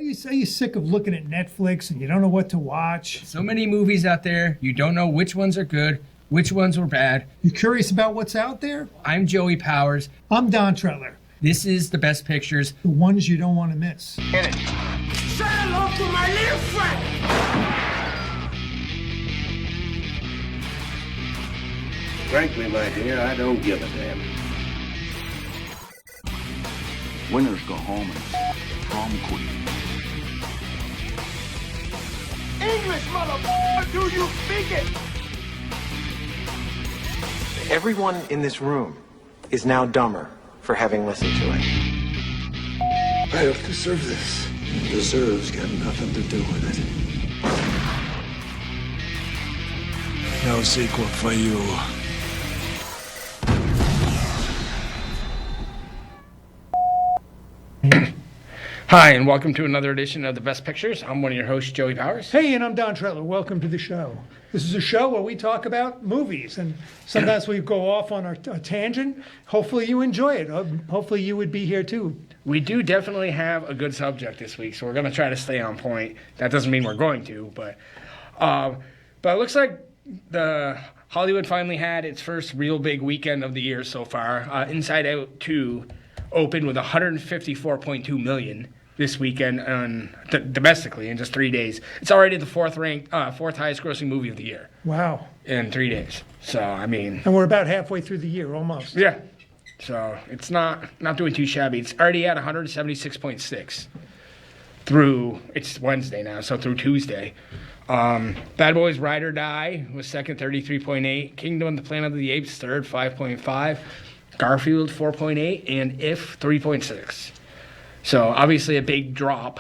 you sick of looking at Netflix and you don't know what to watch? So many movies out there, you don't know which ones are good, which ones were bad. You curious about what's out there? I'm Joey Powers. I'm Don Trettler. This is The Best Pictures. The ones you don't want to miss. Get it. Say hello to my little friend. Frankly, my dear, I don't give a damn. Winners go home and prom queen. English, motherfucker, do you speak it? Everyone in this room is now dumber for having listened to it. I don't deserve this. Deserves got nothing to do with it. No sequel for you. Hi, and welcome to another edition of The Best Pictures. I'm one of your hosts, Joey Powers. Hey, and I'm Don Trettler. Welcome to the show. This is a show where we talk about movies, and sometimes we go off on a tangent. Hopefully you enjoy it. Hopefully you would be here too. We do definitely have a good subject this week, so we're going to try to stay on point. That doesn't mean we're going to, but it looks like the Hollywood finally had its first real big weekend of the year so far. Inside Out 2 opened with $154.2 million this weekend domestically in just 3 days. It's already the fourth highest grossing movie of the year. Wow. In 3 days. So, I mean... And we're about halfway through the year, almost. Yeah. So, it's not doing too shabby. It's already at 176.6 through... It's Wednesday now, so through Tuesday. Bad Boys Ride or Die was second, 33.8. Kingdom, The Planet of the Apes, third, 5.5. Garfield, 4.8. And If, 3.6. So, obviously a big drop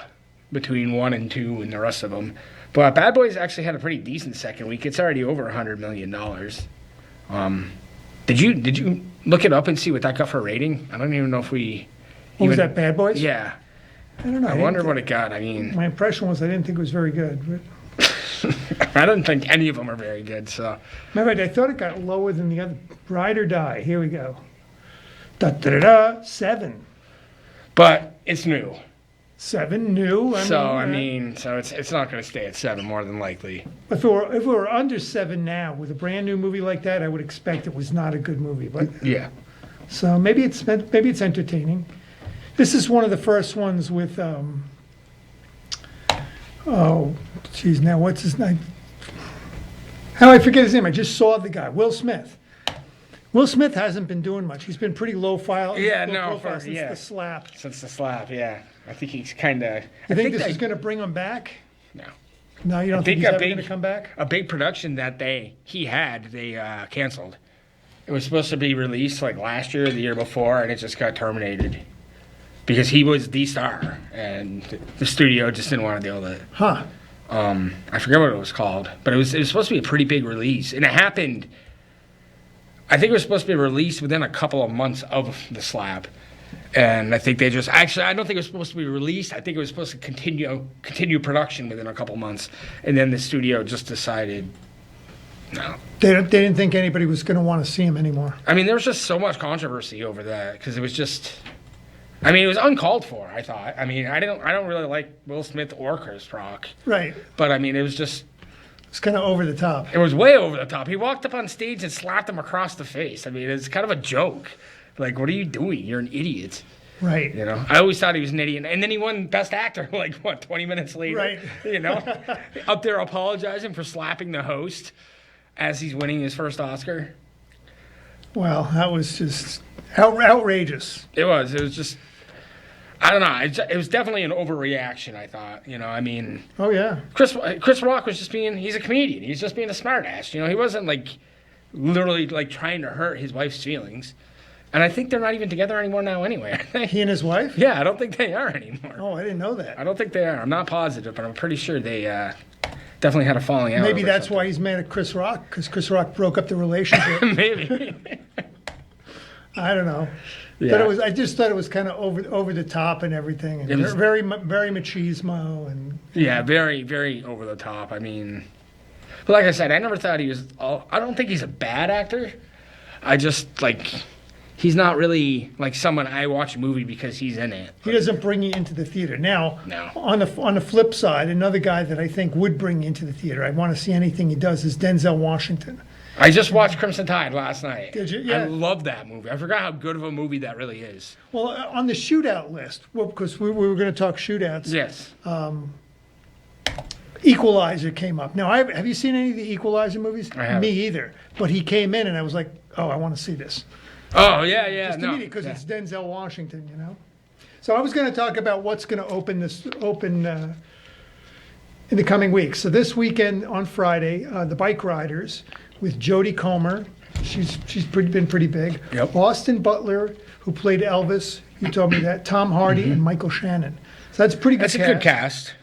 between 1 and 2 and the rest of them. But Bad Boys actually had a pretty decent second week. It's already over $100 million. Did you look it up and see what that got for a rating? I don't even know if we... What was that, Bad Boys? Yeah. I don't know. I wonder what it got. I mean... My impression was I didn't think it was very good. But... I don't think any of them are very good, so... Matter I thought it got lower than the other. Ride or Die. Here we go. 7. But it's new. 7 new. I mean, it's not going to stay at 7 more than likely. If it were under 7 now with a brand new movie like that, I would expect it was not a good movie. But yeah. So maybe it's entertaining. This is one of the first ones with now what's his name? How I forget his name? I just saw the guy, Will Smith. Will Smith hasn't been doing much. He's been pretty low profile since the slap. Since the slap, yeah. I think he's kind of... You think this is going to bring him back? No. No, you don't think he's ever going to come back? A big production that they canceled. It was supposed to be released like last year or the year before, and it just got terminated. Because he was the star, and the studio just didn't want to deal with it. Huh. I forget what it was called, but it was supposed to be a pretty big release, and it happened... I think it was supposed to be released within a couple of months of the slap. And I think they just... Actually, I don't think it was supposed to be released. I think it was supposed to continue production within a couple months. And then the studio just decided, no. They didn't think anybody was going to want to see him anymore. I mean, there was just so much controversy over that because it was just... I mean, it was uncalled for, I thought. I mean, I don't really like Will Smith or Chris Rock. Right. But, I mean, it was just... It's kind of over the top. It was way over the top. He walked up on stage and slapped him across the face. I mean, it's kind of a joke. Like, what are you doing? You're an idiot. Right. You know, I always thought he was an idiot. And then he won Best Actor, 20 minutes later? Right. You know, up there apologizing for slapping the host as he's winning his first Oscar. Well, that was just outrageous. It was just... I don't know. It was definitely an overreaction, I thought. You know, I mean... Oh, yeah. Chris Rock was just being... He's a comedian. He's just being a smartass. You know, he wasn't, literally, trying to hurt his wife's feelings. And I think they're not even together anymore now anyway, are they? He and his wife? Yeah, I don't think they are anymore. Oh, I didn't know that. I don't think they are. I'm not positive, but I'm pretty sure they definitely had a falling out. Maybe that's why he's mad at Chris Rock, because Chris Rock broke up the relationship. Maybe. I don't know. Yeah. But I just thought it was kind of over the top and everything, and very machismo and yeah, very very over the top. I mean, but like I said, I never thought he was. I don't think he's a bad actor. I just he's not really like someone I watch a movie because he's in it. He doesn't bring you into the theater. Now, No. on the flip side, another guy that I think would bring you into the theater, I want to see anything he does, is Denzel Washington. I just watched Crimson Tide last night. Did you? Yeah. I love that movie. I forgot how good of a movie that really is. Well, on the shootout list, well, because we were going to talk shootouts, Yes. Equalizer came up. Now, have you seen any of the Equalizer movies? I haven't. Me either. But he came in, and I was like, oh, I want to see this. Oh, yeah. Just No. immediately, because Yeah. it's Denzel Washington, you know? So I was going to talk about what's going to open in the coming weeks. So this weekend on Friday, the Bike Riders with Jodie Comer. She's been pretty big. Yep. Austin Butler, who played Elvis. You told me that. Tom Hardy and Michael Shannon. So that's a pretty good That's a good cast.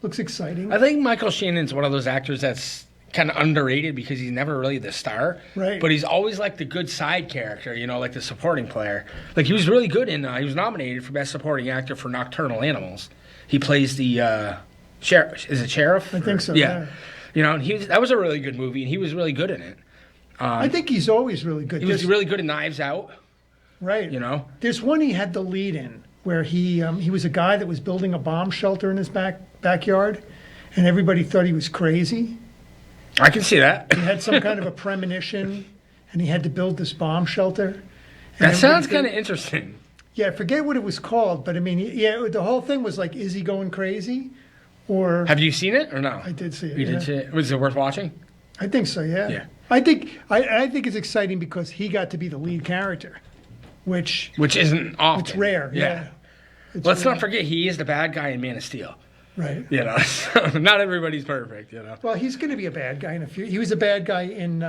Looks exciting. I think Michael Shannon's one of those actors that's kind of underrated because he's never really the star. Right. But he's always like the good side character, you know, like the supporting player. Like he was really good in, he was nominated for Best Supporting Actor for Nocturnal Animals. He plays the sheriff. Is it sheriff? I think so, Yeah. yeah. You know, and that was a really good movie, and he was really good in it. I think he's always really good. He was really good in Knives Out. Right. You know? There's one he had the lead in where he was a guy that was building a bomb shelter in his backyard, and everybody thought he was crazy. I can see that. He had some kind of a premonition, and he had to build this bomb shelter. That sounds kind of interesting. Yeah, I forget what it was called, but I mean, yeah, the whole thing was like, is he going crazy? Or Have you seen it or no? I did see it. You did yeah. see it? Was it worth watching? I think so. Yeah. Yeah. I think it's exciting because he got to be the lead character, which Isn't often. it's rare. Yeah. It's Let's rare. not forget he is the bad guy in Man of Steel. Right. You know, so not everybody's perfect. You know. Well, he's going to be a bad guy in a few. He was a bad guy in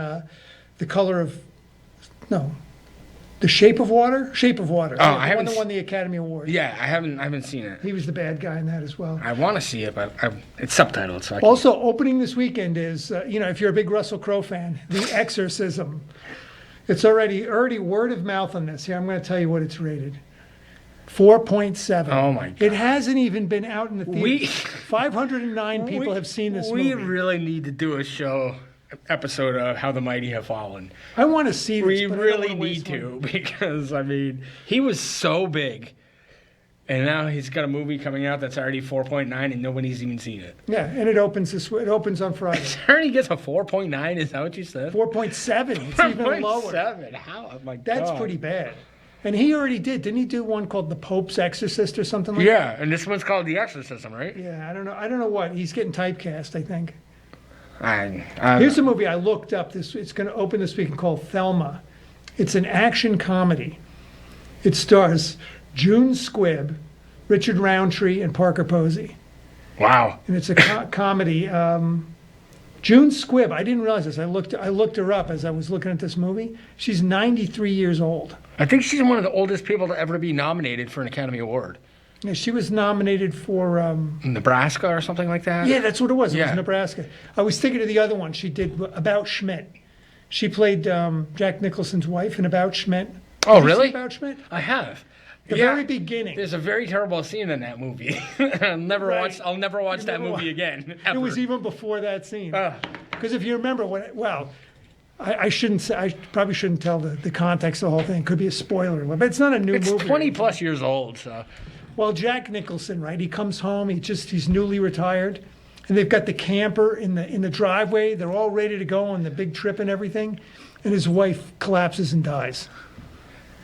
The Shape of Water. Shape of Water. Oh, Yeah, I the one haven't that won the Academy Award. Yeah, I haven't seen it. He was the bad guy in that as well. I want to see it, but it's subtitled, so I can't. Also, opening this weekend is, if you're a big Russell Crowe fan, The Exorcism. It's already word of mouth on this. Here, I'm going to tell you what it's rated. 4.7. Oh, my God. It hasn't even been out in the theater. We- 509 people have seen this We movie. really need to do a episode of How the Mighty Have Fallen. I want to see this. We but I don't really wanna waste need money. to because I mean he was so big, and now he's got a movie coming out that's already 4.9 and nobody's even seen it. Yeah, and it opens on Friday. It already gets a 4.9. Is that what you said? 4.7. It's even lower. 4.7. How? Oh my That's God. pretty bad. And he already didn't he do one called The Pope's Exorcist or something like that? Yeah, and this one's called The Exorcism, right? Yeah, I don't know what. He's getting typecast, I think. I Here's a movie I looked up. It's going to open this weekend called Thelma. It's an action comedy. It stars June Squibb, Richard Roundtree, and Parker Posey. Wow. And it's a comedy. June Squibb, I didn't realize this. I looked her up as I was looking at this movie. She's 93 years old. I think she's one of the oldest people to ever be nominated for an Academy Award. Yeah, she was nominated for. Nebraska or something like that? Yeah, that's what it was. It Yeah. was Nebraska. I was thinking of the other one she did, About Schmidt. She played Jack Nicholson's wife in About Schmidt. Oh, Did you see really? About Schmidt? I have. The very beginning. There's a very terrible scene in that movie. I'll never Right. watch that never movie wa- again. It was ever. even before that scene. Ugh. Because if you remember I shouldn't say. I probably shouldn't tell the context of the whole thing. It could be a spoiler, but it's not a new It's movie. 20 plus years old, so. Well, Jack Nicholson, right? He comes home. He's newly retired, and they've got the camper in the driveway. They're all ready to go on the big trip and everything, and his wife collapses and dies,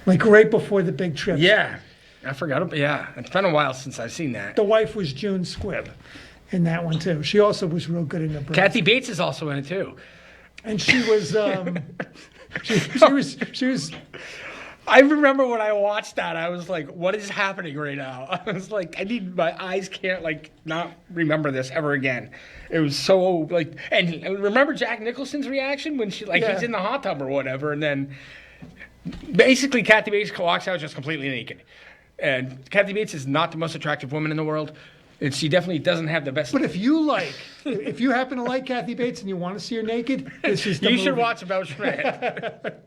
like right before the big trip. Yeah. I forgot. Yeah. It's been a while since I've seen that. The wife was June Squibb in that one too. She also was real good in Nebraska. Kathy Bates is also in it, too. And she was she was I remember when I watched that, I was like, what is happening right now? I was like, my eyes can't, not remember this ever again. It was so, and remember Jack Nicholson's reaction when he's in the hot tub or whatever, and then basically Kathy Bates walks out just completely naked. And Kathy Bates is not the most attractive woman in the world. And she definitely doesn't have the best. But if you happen to like Kathy Bates and you want to see her naked, this is the you should movie. watch About Schmidt.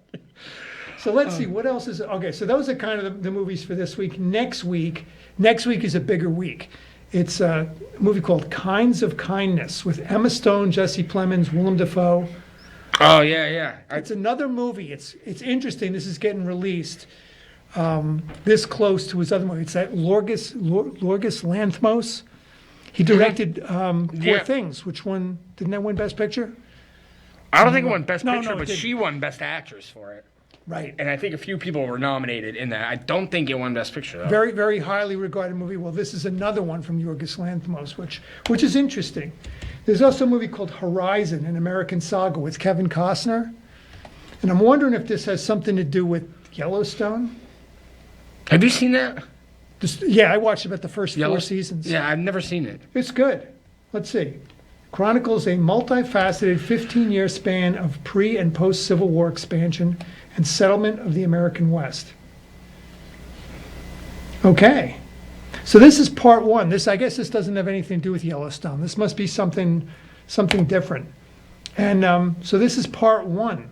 So let's see, what else is okay? So those are kind of the movies for this week. Next week is a bigger week. It's a movie called Kinds of Kindness with Emma Stone, Jesse Plemons, Willem Dafoe. Oh, yeah. It's another movie. It's interesting. This is getting released. this close to his other movie. It's that Lorgus Lanthimos. He directed Poor Things, which won, didn't that win Best Picture? I don't think it won Best No, Picture, no, it but didn't. she won Best Actress for it. Right. And I think a few people were nominated in that. I don't think it won Best Picture, though. Very, very highly regarded movie. Well, this is another one from Yorgos Lanthimos, which is interesting. There's also a movie called Horizon, an American saga with Kevin Costner. And I'm wondering if this has something to do with Yellowstone. Have you seen that? Yeah, I watched about the first 4 seasons. Yeah, I've never seen it. It's good. Let's see. Chronicles a multifaceted 15-year span of pre- and post-Civil War expansion and settlement of the American West. Okay. So this is part 1. I guess this doesn't have anything to do with Yellowstone. This must be something different. And so this is part 1.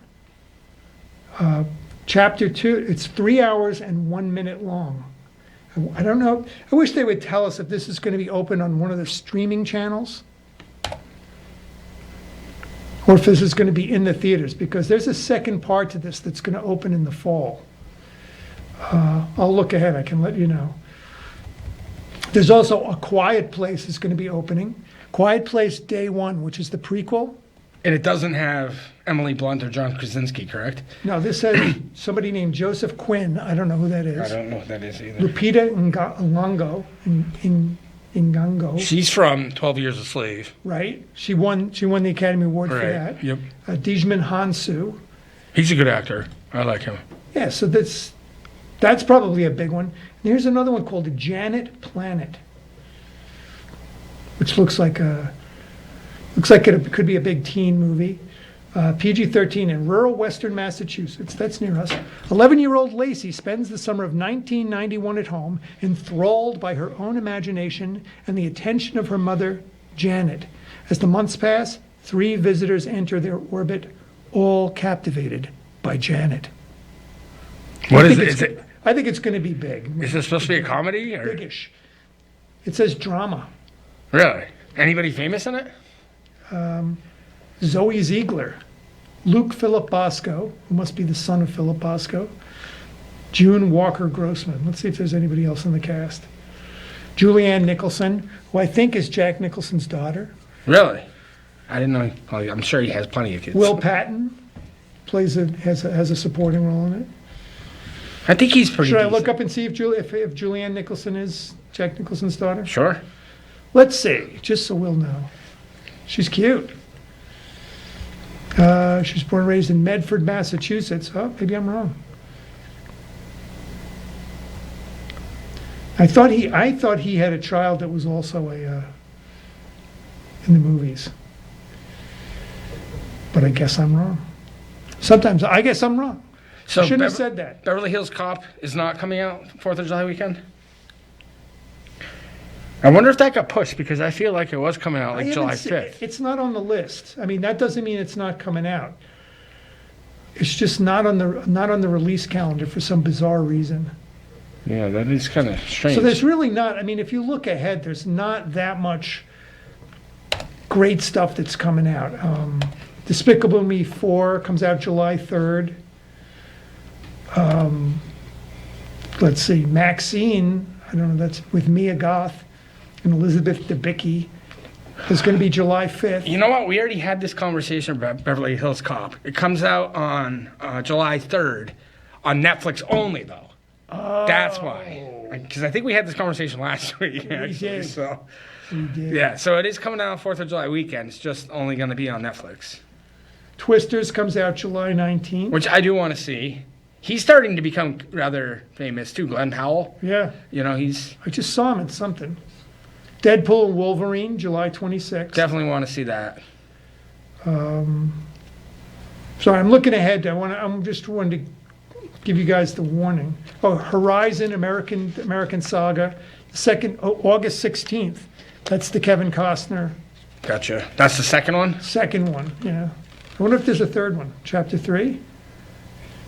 Chapter 2, it's 3 hours and 1 minute long. I don't know. I wish they would tell us if this is going to be open on one of the streaming channels or if this is going to be in the theaters, because there's a second part to this that's going to open in the fall. I'll look ahead. I can let you know. There's also A Quiet Place is going to be opening. Quiet Place Day 1, which is the prequel. And it doesn't have Emily Blunt or John Krasinski, correct? No, this has somebody named Joseph Quinn. I don't know who that is. I don't know what that is either. Lupita Nyong'o. She's from 12 Years a Slave. Right. She won the Academy Award for that. Yep. Dijman Hansu. He's a good actor. I like him. Yeah, so that's probably a big one. And here's another one called Janet Planet, which looks like it could be a big teen movie. PG-13 in rural western Massachusetts. That's near us. 11-year-old Lacey spends the summer of 1991 at home, enthralled by her own imagination and the attention of her mother, Janet. As the months pass, 3 visitors enter their orbit, all captivated by Janet. What is it? I think it's going to be big. Is this supposed to be a comedy? Or? Biggish. It says drama. Really? Anybody famous in it? Zoe Ziegler, Luke Philip Bosco, who must be the son of Philip Bosco, June Walker Grossman. Let's see if there's anybody else in the cast. Julianne Nicholson, who I think is Jack Nicholson's daughter. Really? I didn't know. Well, I'm sure he has plenty of kids. Will Patton has a supporting role in it. I think he's pretty Should I decent. look up and see if Julianne Nicholson is Jack Nicholson's daughter? Sure. Let's see, just so we'll know. She's cute. She's born and raised in Medford, Massachusetts. Oh, maybe I'm wrong. I thought he had a child that was also in the movies. But I guess I'm wrong. Sometimes I guess I'm wrong. So Shouldn't have said that. Beverly Hills Cop is not coming out 4th of July weekend? I wonder if that got pushed, because I feel like it was coming out like July 5th. It's not on the list. I mean, that doesn't mean it's not coming out. It's just not on the release calendar for some bizarre reason. Yeah, that is kind of strange. So there's really not, I mean, if you look ahead, there's not that much great stuff that's coming out. Despicable Me 4 comes out July 3rd. Let's see, Maxine, I don't know, that's with Mia Goth and Elizabeth Debicki. It's going to be July 5th. You know what? We already had this conversation about Beverly Hills Cop. It comes out on July 3rd on Netflix only, though. Oh. That's why. Because I think we had this conversation last week, actually. did. So. We did. Yeah, so it is coming out on 4th of July weekend. It's just only going to be on Netflix. Twisters comes out July 19th. Which I do want to see. He's starting to become rather famous, too. Glenn Powell. Yeah. You know, I just saw him in something. Deadpool and Wolverine, July 26th. Definitely want to see that. Sorry, I'm looking ahead. I'm just wanting to give you guys the warning. Oh, Horizon, American Saga, August 16th. That's the Kevin Costner. Gotcha. That's the second one? Second one, yeah. I wonder if there's a third one. Chapter 3?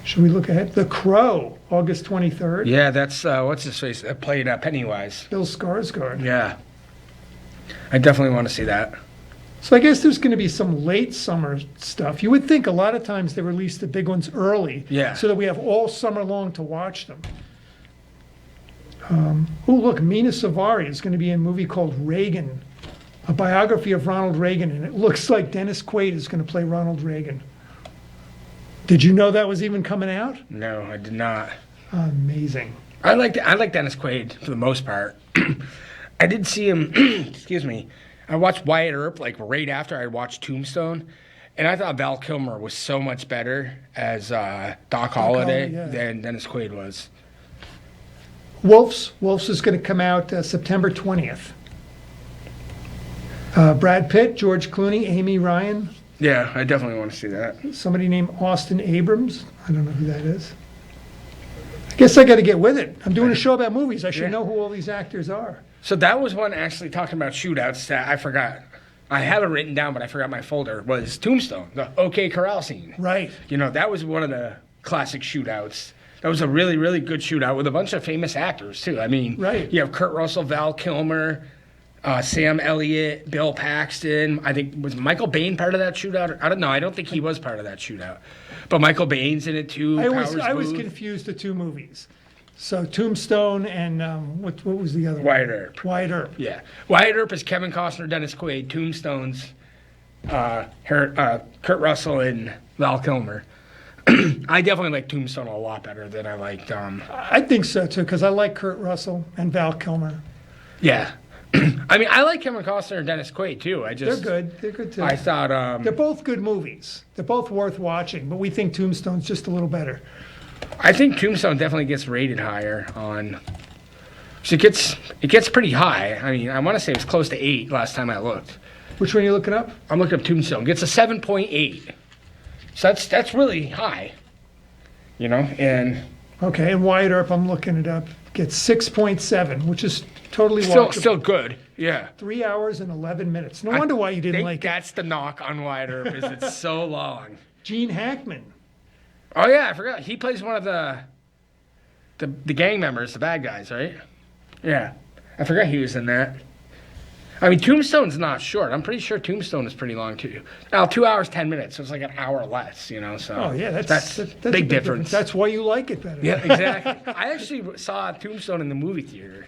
Should we look ahead? The Crow, August 23rd. Yeah, that's, what's his face? Played Pennywise. Bill Skarsgård. Yeah. I definitely want to see that. So I guess there's going to be some late summer stuff. You would think a lot of times they release the big ones early, Yeah. so that we have all summer long to watch them. Oh, look, Mina Savari is going to be in a movie called Reagan, a biography of Ronald Reagan, and it looks like Dennis Quaid is going to play Ronald Reagan. Did you know that was even coming out? No, I did not. Amazing. I like Dennis Quaid for the most part. I did see him. Excuse me. I watched Wyatt Earp like right after I watched Tombstone, and I thought Val Kilmer was so much better as Doc Holliday than Dennis Quaid was. Wolves is going to come out September 20th. Brad Pitt, George Clooney, Amy Ryan. Yeah, I definitely want to see that. Somebody named Austin Abrams. I don't know who that is. I guess I got to get with it. I'm doing a show about movies. I should know who all these actors are. So that was one actually talking about shootouts that I forgot. I have it written down, but I forgot my folder. Was Tombstone, the OK Corral scene. Right. You know, that was one of the classic shootouts. That was a really, really good shootout with a bunch of famous actors, too. I mean, you have Kurt Russell, Val Kilmer, Sam Elliott, Bill Paxton. I think, was Michael Biehn part of that shootout? I don't know. I don't think he was part of that shootout. But Michael Biehn's in it, too. I was confused the two movies. So Tombstone and what was the other one? Wyatt Earp. Wyatt Earp. Yeah. Wyatt Earp is Kevin Costner, Dennis Quaid. Tombstone's Kurt Russell and Val Kilmer. I definitely like Tombstone a lot better than I liked. I think so too, because I like Kurt Russell and Val Kilmer. Yeah, I mean, I like Kevin Costner and Dennis Quaid too. They're good. They're good too. I thought they're both good movies. They're both worth watching, but we think Tombstone's just a little better. I think Tombstone definitely gets rated higher on. So it gets pretty high. I mean, I want to say it was close to 8 last time I looked. Which one are you looking up? I'm looking up Tombstone. It gets a 7.8. So that's really high, you know, and... Okay, and Wyatt Earp, I'm looking it up, gets 6.7, which is totally watchable. Still good, yeah. 3 hours and 11 minutes. No wonder why you didn't like it. That's the knock on Wyatt Earp, is it's so long. Gene Hackman. Oh, yeah, I forgot. He plays one of the gang members, the bad guys, right? Yeah, I forgot he was in that. I mean, Tombstone's not short. I'm pretty sure Tombstone is pretty long, too. Now, 2 hours, 10 minutes, so it's like an hour less, you know, so... Oh, yeah, that's a big difference. That's why you like it better. Yeah, exactly. I actually saw Tombstone in the movie theater.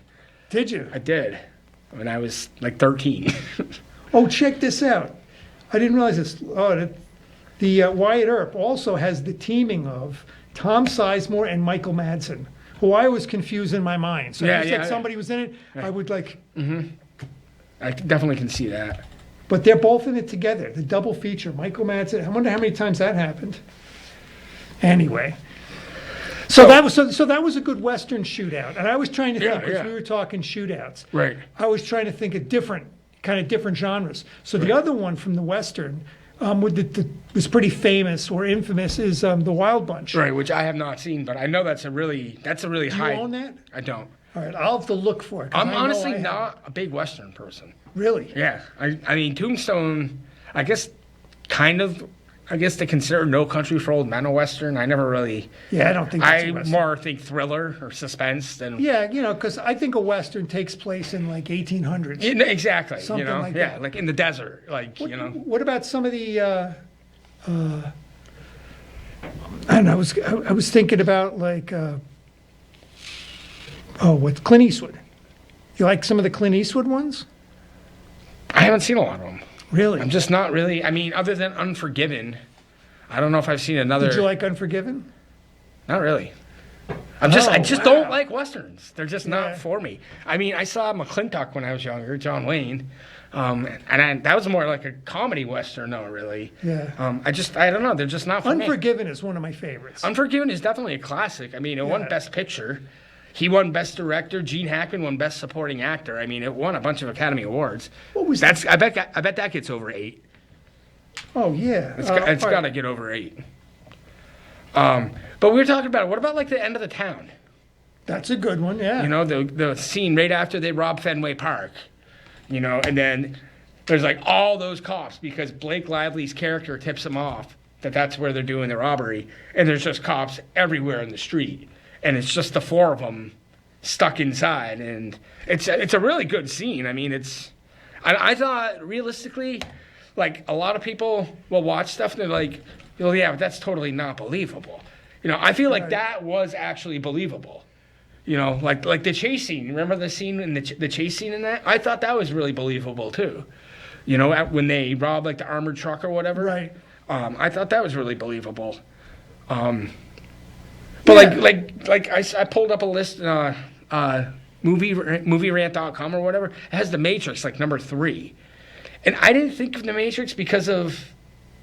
Did you? I did, when I was, like, 13. Oh, check this out. I didn't realize this. Oh, the Wyatt Earp also has the teaming of Tom Sizemore and Michael Madsen, who I was confused in my mind. So if you said somebody was in it, I would like... Mm-hmm. I definitely can see that. But they're both in it together. The double feature. Michael Madsen. I wonder how many times that happened. Anyway, so that was a good Western shootout. And I was trying to think, because we were talking shootouts. Right. I was trying to think of different genres. So the other one from the Western, was pretty famous or infamous, is the Wild Bunch. Right, which I have not seen, but I know that's a really high. Do you own that? I don't. All right, I'll have to look for it. I'm honestly not a big Western person. Really? Yeah. I mean, Tombstone, I guess they consider No Country for Old Men a Western. I never really... Yeah, I don't think that's a I Western. more think thriller or suspense than... Yeah, you know, because I think a Western takes place in, like, 1800s. Exactly. Something you know? like yeah, that. like in the desert, like, you know. What about some of the... I don't know, I was thinking about, like... with Clint Eastwood. You like some of the Clint Eastwood ones? I haven't seen a lot of them. Really? I'm just not really... I mean, other than Unforgiven, I don't know if I've seen another... Did you like Unforgiven? Not really. I just don't like Westerns. They're just not for me. I mean, I saw McClintock when I was younger, John Wayne, that was more like a comedy Western, though, really. Yeah. I don't know, they're just not for me. Unforgiven is one of my favorites. Unforgiven is definitely a classic. I mean, it won Best Picture. He won Best Director. Gene Hackman won Best Supporting Actor. I mean, it won a bunch of Academy Awards. What was that? I bet that gets over 8. Oh, yeah. It's got to get over 8. But we were talking about, what about like the end of the town? That's a good one, yeah. You know, the scene right after they rob Fenway Park. You know, and then there's like all those cops because Blake Lively's character tips them off that that's where they're doing the robbery. And there's just cops everywhere in the street. And it's just the 4 of them stuck inside. And it's a really good scene. I mean, I thought realistically, like a lot of people will watch stuff and they're like, well, yeah, but that's totally not believable. You know, I feel like that was actually believable. You know, like the chase scene. Remember the scene in the chase scene in that? I thought that was really believable too. You know, when they robbed like the armored truck or whatever. Right. I thought that was really believable. But I pulled up a list, movierant.com or whatever. It has The Matrix like number 3, and I didn't think of The Matrix because of,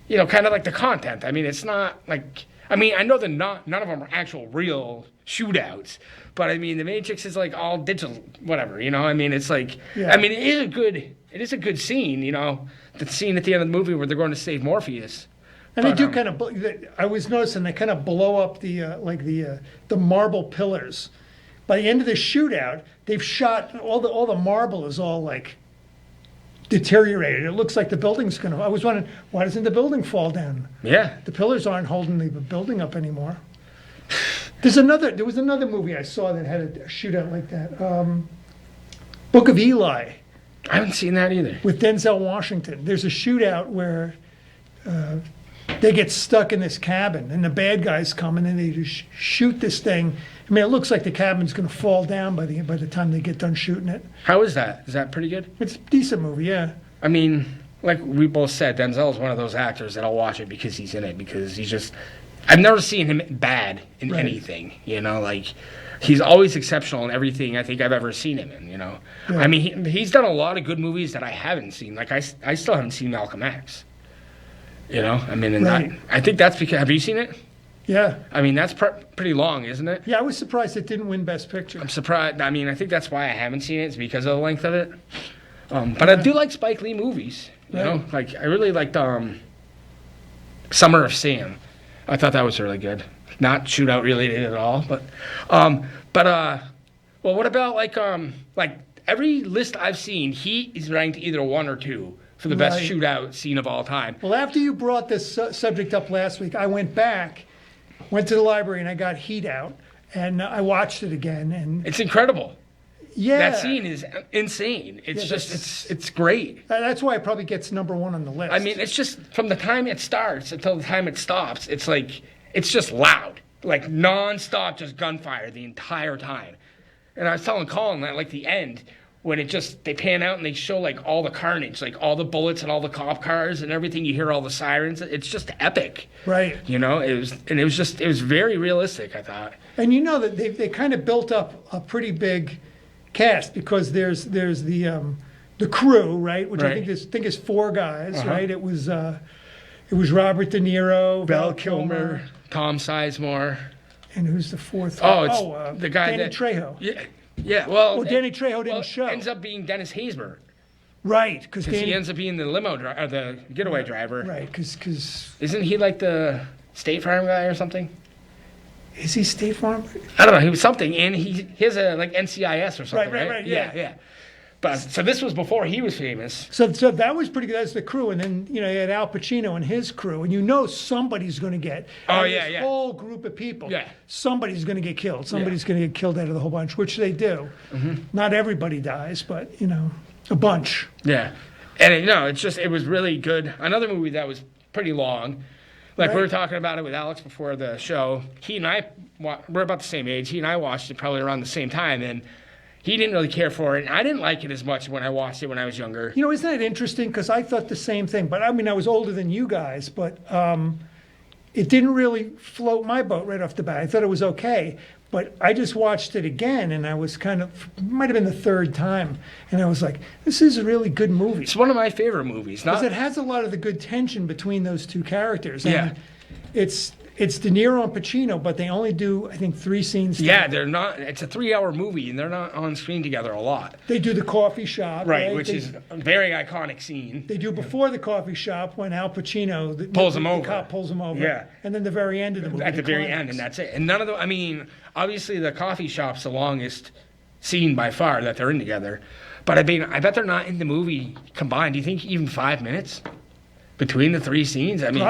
you know, kind of like the content. I mean, it's not like. I mean, I know that none of them are actual real shootouts, but I mean, The Matrix is like all digital, whatever, you know. I mean, it's like, I mean, it is a good scene, you know, the scene at the end of the movie where they're going to save Morpheus. And they do kind of. I was noticing they kind of blow up the marble pillars. By the end of the shootout, they've shot all the marble is all like deteriorated. It looks like the building's going to. I was wondering, why doesn't the building fall down? Yeah, the pillars aren't holding the building up anymore. There was another movie I saw that had a shootout like that. Book of Eli. I haven't seen that either. With Denzel Washington. There's a shootout where they get stuck in this cabin and the bad guys come and then they just shoot this thing. I mean, it looks like the cabin's going to fall down by the time they get done shooting it. How is that? Is that pretty good? It's a decent movie, yeah. I mean, like we both said, Denzel's one of those actors that I'll watch it because he's in it, because he's just... I've never seen him bad in anything, you know, like... He's always exceptional in everything I think I've ever seen him in, you know. Yeah. I mean, he's done a lot of good movies that I haven't seen. Like, I still haven't seen Malcolm X. You know? I mean, and I think that's because... Have you seen it? Yeah. I mean, that's pretty long, isn't it? Yeah, I was surprised it didn't win Best Picture. I'm surprised. I mean, I think that's why I haven't seen it. It's because of the length of it. But I do like Spike Lee movies. You know? Like, I really liked Summer of Sam. I thought that was really good. Not shootout related at all, but well, what about like every list I've seen, Heat is ranked either 1 or 2 for the best shootout scene of all time. Well, after you brought this subject up last week, I went to the library and I got Heat out and I watched it again, and it's incredible. Yeah, that scene is insane. It's it's great. That's why it probably gets number 1 on the list. I mean, it's just from the time it starts until the time it stops, it's like. It's just loud, like non-stop, just gunfire the entire time. And I was telling Colin that, like, the end, when they pan out and they show, like, all the carnage, like, all the bullets and all the cop cars and everything, you hear all the sirens, it's just epic. Right. You know, it was very realistic, I thought. And you know that they kind of built up a pretty big cast, because there's the crew, right, which I think is 4 guys, right? It was Robert De Niro, Val Kilmer, Tom Sizemore. And who's the 4th? Oh, the guy Danny Trejo. Yeah. Well, Danny Trejo didn't show. Ends up being Dennis Haysbert. Right, because he ends up being the the getaway driver. Right, because isn't he like the State Farm guy or something? Is he State Farm? I don't know. He was something, and he has a like NCIS or something. Right. Yeah. But so this was before he was famous. So that was pretty good. That's the crew, and then you had Al Pacino and his crew, and somebody's going to get. This whole group of people. Yeah. Somebody's going to get killed. Somebody's going to get killed out of the whole bunch, which they do. Mm-hmm. Not everybody dies, but a bunch. Yeah, and it was really good. Another movie that was pretty long. Like we were talking about it with Alex before the show. He and I, we're about the same age. He and I watched it probably around the same time, and. He didn't really care for it, and I didn't like it as much when I watched it when I was younger. Isn't that interesting? Because I thought the same thing. But, I mean, I was older than you guys, but it didn't really float my boat right off the bat. I thought it was okay. But I just watched it again, and I was might have been the 3rd time, and I was like, this is a really good movie. It's one of my favorite movies. Because it has a lot of the good tension between those 2 characters. Yeah. It's De Niro and Pacino, but they only do, I think, 3 scenes together. Yeah, they're not. It's a 3-hour movie, and they're not on screen together a lot. They do the coffee shop, right? Which is a very iconic scene. They do before the coffee shop when Al Pacino the cop pulls him over. Yeah, and then the very end of the movie. At the very end, and that's it. And none of them. I mean, obviously the coffee shop's the longest scene by far that they're in together. But I mean, I bet they're not in the movie combined. Do you think even 5 minutes? Between the 3 scenes, I mean,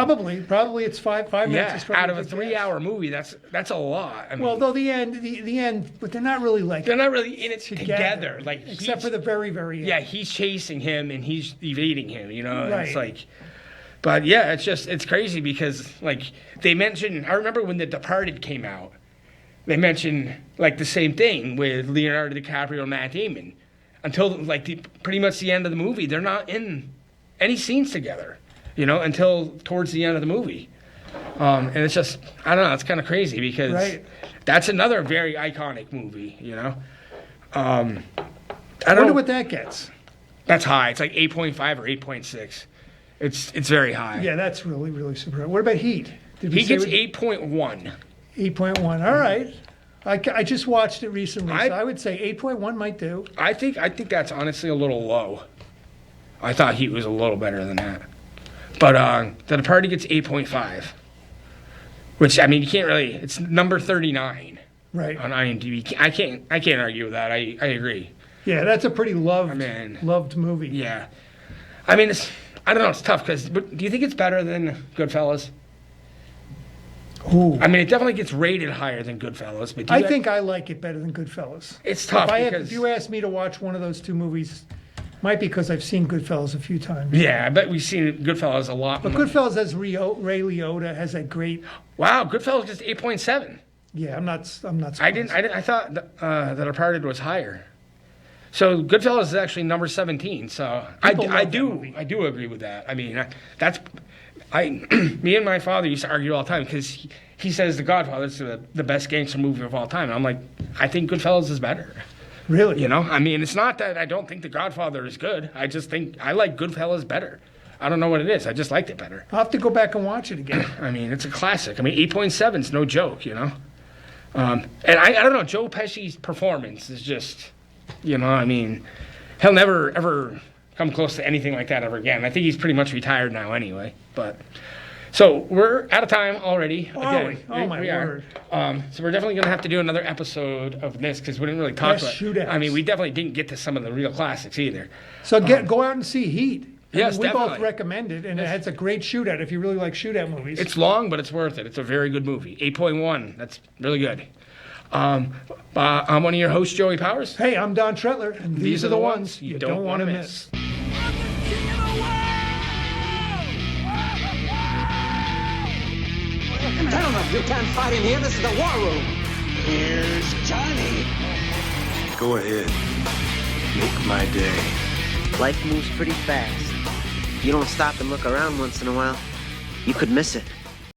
probably it's 5 minutes. Yeah, out of a 3-hour movie, that's a lot. I mean, well, though the end, but they're not really in it together. Like except for the very, very end. Yeah, he's chasing him and he's evading him. Right. It's like, but yeah, it's crazy because like they mentioned. I remember when The Departed came out, they mention like the same thing with Leonardo DiCaprio and Matt Damon. Until like pretty much the end of the movie, they're not in any scenes together, until towards the end of the movie. And it's just, I don't know, it's kind of crazy because that's another very iconic movie, I wonder what that gets. That's high. It's like 8.5 or 8.6. It's very high. Yeah, that's really, really super. What about Heat? He gets 8.1. 8.1. All right. I just watched it recently, so I would say 8.1 might do. I think that's honestly a little low. I thought Heat was a little better than that. But The Departed gets 8.5. Which, I mean, you can't really... It's number 39 on IMDb. I can't argue with that. I agree. Yeah, that's a pretty loved movie. Yeah. I mean, I don't know. It's tough because... Do you think it's better than Goodfellas? Ooh. I mean, it definitely gets rated higher than Goodfellas. But I think I like it better than Goodfellas. It's tough if you asked me to watch one of those two movies, might be because I've seen Goodfellas a few times. Yeah, I bet we've seen Goodfellas a lot. But Goodfellas has Ray Liotta, has that great... Wow, Goodfellas gets 8.7. Yeah, I'm not surprised. I thought that Departed was higher. So Goodfellas is actually number 17. So I do agree with that. I mean, me and my father used to argue all the time because he says The Godfather is the best gangster movie of all time. And I'm like, I think Goodfellas is better. Really? I mean, it's not that I don't think The Godfather is good. I just think I like Goodfellas better. I don't know what it is. I just liked it better. I'll have to go back and watch it again. I mean, it's a classic. I mean, 8.7 is no joke, And I don't know, Joe Pesci's performance is just, I mean, he'll never, ever come close to anything like that ever again. I think he's pretty much retired now anyway. But so we're out of time already. Again, oh my word. So we're definitely going to have to do another episode of this because we didn't really talk about Shootouts. I mean, we definitely didn't get to some of the real classics either. So go out and see Heat. Yes, we definitely. both recommend it, and it has a great shootout if you really like shootout movies. It's long, but it's worth it. It's a very good movie. 8.1. That's really good. I'm one of your hosts, Joey Powers. Hey, I'm Don Tretler, and these are the ones you don't want to miss. Gentlemen, you can't fight in here. This is the war room. Here's Johnny. Go ahead. Make my day. Life moves pretty fast. You don't stop and look around once in a while, you could miss it.